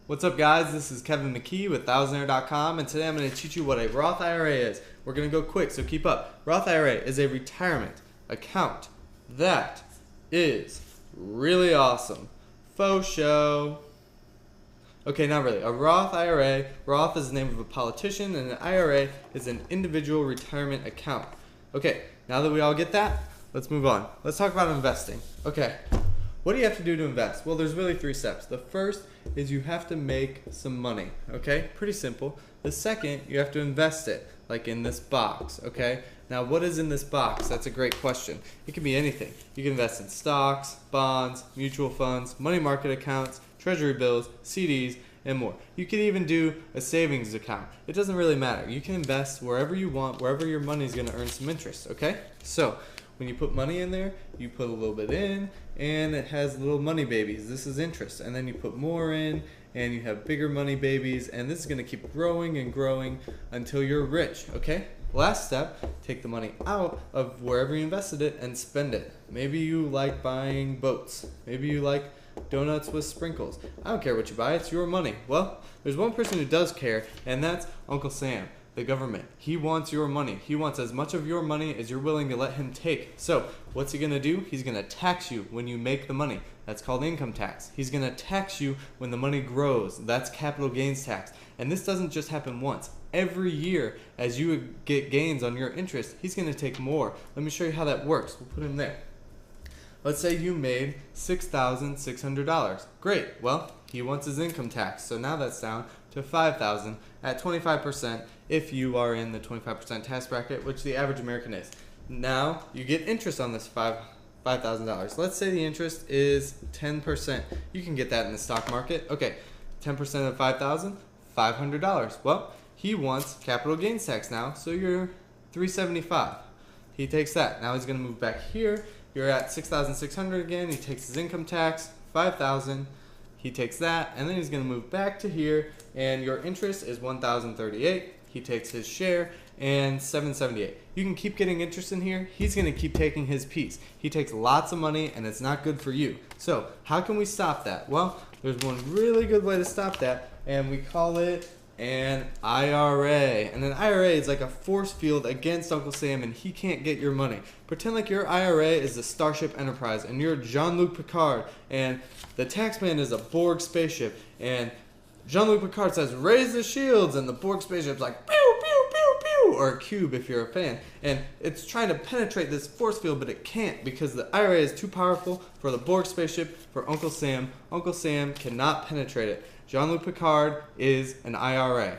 What's up, guys? This is Kevin McKee with ThousandAir.com, and today I'm going to teach you what a Roth IRA is. We're going to go quick, so keep up. Roth IRA is a retirement account that is really awesome. Faux show. Okay, not really. A Roth IRA, Roth is the name of a politician, and an IRA is an individual retirement account. Okay, now that we all get that, let's move on. Let's talk about investing. Okay. What do you have to do to invest? Well, there's really 3 steps. The first is you have to make some money, okay? Pretty simple. The second, you have to invest it, like in this box, okay? Now, what is in this box? That's a great question. It can be anything. You can invest in stocks, bonds, mutual funds, money market accounts, treasury bills, CDs, and more. You could even do a savings account. It doesn't really matter. You can invest wherever you want, wherever your money is going to earn some interest, okay? So, when you put money in there, you put a little bit in, and it has little money babies. This is interest. And then you put more in, and you have bigger money babies, and this is going to keep growing and growing until you're rich, okay? Last step, take the money out of wherever you invested it and spend it. Maybe you like buying boats. Maybe you like donuts with sprinkles. I don't care what you buy, it's your money. Well, there's one person who does care, and that's Uncle Sam. The government. He wants your money. He wants as much of your money as you're willing to let him take. So what's he going to do? He's going to tax you when you make the money. That's called income tax. He's going to tax you when the money grows. That's capital gains tax. And this doesn't just happen once. Every year as you get gains on your interest, he's going to take more. Let me show you how that works. We'll put him there. Let's say you made $6,600. Great. Well, he wants his income tax. So now that's down to $5,000 at 25% if you are in the 25% tax bracket, which the average American is. Now you get interest on this $5,000. Let's say the interest is 10%. You can get that in the stock market. Okay, 10% of $5,000, $500. Well, he wants capital gains tax now, so you're $375. He takes that. Now he's going to move back here. You're at $6,600 again. He takes his income tax, $5,000. He takes that, and then he's going to move back to here, and your interest is $1,038. He takes his share, and $778. You can keep getting interest in here. He's going to keep taking his piece. He takes lots of money, and it's not good for you. So how can we stop that? Well, there's one really good way to stop that, and we call it an IRA. And an IRA is like a force field against Uncle Sam, and he can't get your money. Pretend like your IRA is the Starship Enterprise, and you're Jean-Luc Picard, and the taxman is a Borg spaceship, and Jean-Luc Picard says, "Raise the shields," and the Borg spaceship's like, "Pew, pew, pew, pew," or a cube if you're a fan. And it's trying to penetrate this force field, but it can't because the IRA is too powerful for the Borg spaceship, for Uncle Sam. Uncle Sam cannot penetrate it. Jean-Luc Picard is an IRA.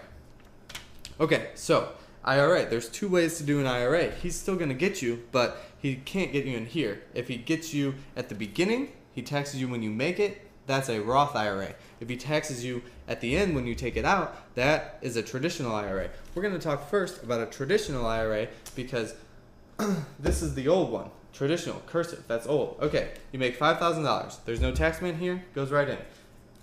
Okay, so IRA, there's 2 ways to do an IRA. He's still going to get you, but he can't get you in here. If he gets you at the beginning, he taxes you when you make it. That's a Roth IRA. If he taxes you at the end when you take it out, that is a traditional IRA. We're going to talk first about a traditional IRA because this is the old one. Traditional, cursive, that's old. Okay, you make $5,000. There's no taxman here, goes right in.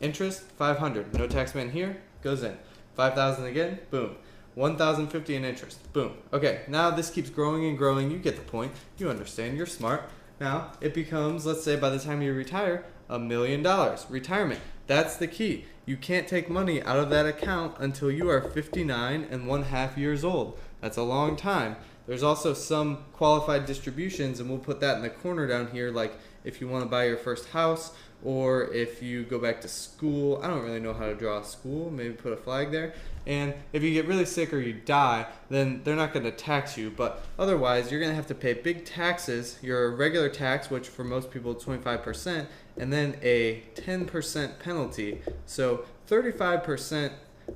Interest, $500. No taxman here, goes in. $5,000 again, boom. $1,050 in interest, boom. Okay, now this keeps growing and growing. You get the point. You understand. You're smart. Now it becomes, let's say by the time you retire, $1 million. Retirement. That's the key. You can't take money out of that account until you are 59 and 1/2 years old. That's a long time. There's also some qualified distributions, and we'll put that in the corner down here, like if you want to buy your first house or if you go back to school. I don't really know how to draw a school. Maybe put a flag there. And if you get really sick or you die, then they're not going to tax you. But otherwise, you're going to have to pay big taxes, your regular tax, which for most people is 25%, and then a 10% penalty. So 35%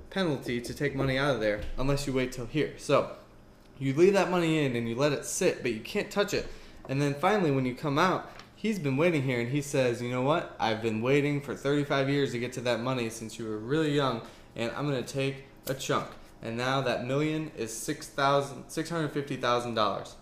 penalty to take money out of there unless you wait till here. So you leave that money in and you let it sit, but you can't touch it. And then finally, when you come out, he's been waiting here, and he says, "You know what? I've been waiting for 35 years to get to that money since you were really young, and I'm going to take a chunk." And now that million is $650,000.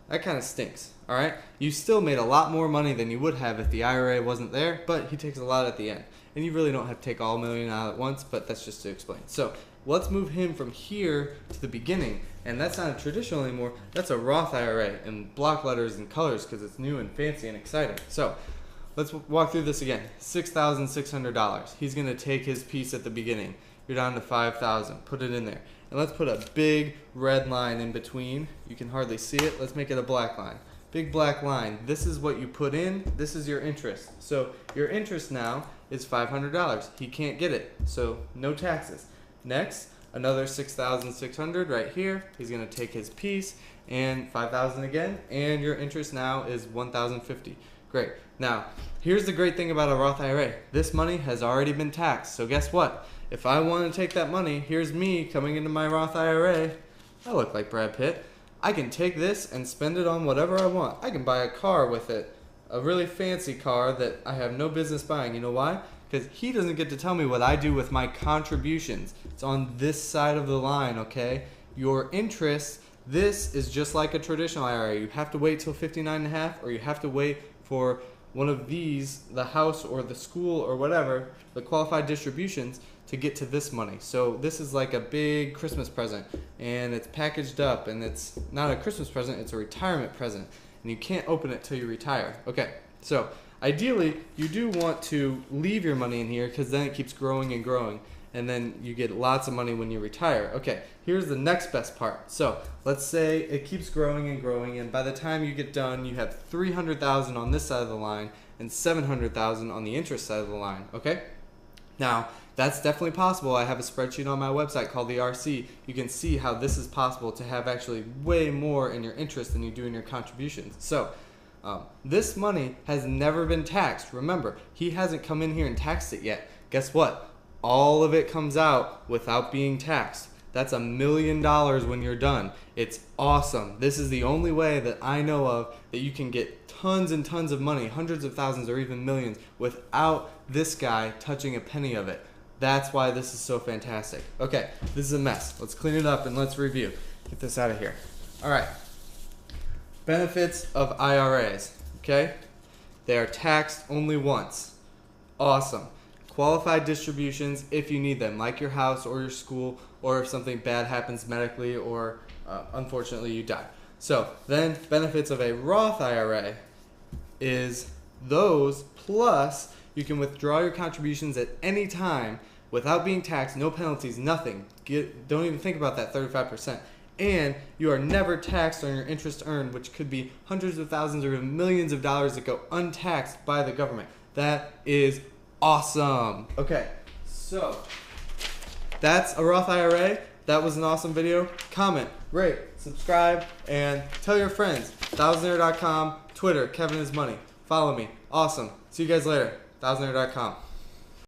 That kind of stinks, all right? You still made a lot more money than you would have if the IRA wasn't there, but he takes a lot at the end. And you really don't have to take all $1 million out at once, but that's just to explain. So let's move him from here to the beginning, and that's not a traditional anymore. That's a Roth IRA in block letters and colors because it's new and fancy and exciting. So let's walk through this again. $6,600. He's going to take his piece at the beginning. You're down to $5,000. Put it in there. And let's put a big red line in between. You can hardly see it. Let's make it a black line. Big black line. This is what you put in. This is your interest. So your interest now is $500. He can't get it. So no taxes. Next, another $6,600 right here. He's going to take his piece and $5,000 again. And your interest now is $1,050. Great. Now, here's the great thing about a Roth IRA. This money has already been taxed. So guess what? If I want to take that money, here's me coming into my Roth IRA. I look like Brad Pitt. I can take this and spend it on whatever I want. I can buy a car with it, a really fancy car that I have no business buying. You know why? Because he doesn't get to tell me what I do with my contributions. It's on this side of the line, okay? Your interest, this is just like a traditional IRA. You have to wait till 59.5, or you have to wait for one of these, the house or the school or whatever, the qualified distributions, to get to this money. So this is like a big Christmas present, and it's packaged up, and it's not a Christmas present, it's a retirement present, and you can't open it till you retire. Okay, so ideally you do want to leave your money in here, because then it keeps growing and growing, and then you get lots of money when you retire. Okay, here's the next best part. So let's say it keeps growing and growing, and by the time you get done, you have $300,000 on this side of the line and $700,000 on the interest side of the line. Okay, now that's definitely possible. I have a spreadsheet on my website called the RC. You can see how this is possible to have actually way more in your interest than you do in your contributions. So this money has never been taxed. Remember, he hasn't come in here and taxed it yet. Guess what? All of it comes out without being taxed. That's $1 million when you're done. It's awesome. This is the only way that I know of that you can get tons and tons of money, hundreds of thousands or even millions, without this guy touching a penny of it. That's why this is so fantastic. Okay, this is a mess. Let's clean it up and let's review. Get this out of here. All right. Benefits of IRAs, okay? They are taxed only once. Awesome. Qualified distributions if you need them, like your house or your school, or if something bad happens medically, or unfortunately you die. So then benefits of a Roth IRA is those, plus you can withdraw your contributions at any time without being taxed, no penalties, nothing. Don't even think about that 35%. And you are never taxed on your interest earned, which could be hundreds of thousands or even millions of dollars that go untaxed by the government. That is awesome. Okay, so that's a Roth IRA. That was an awesome video. Comment, rate, subscribe, and tell your friends. ThousandAir.com, Twitter, Kevin is Money. Follow me. Awesome. See you guys later. ThousandAir.com.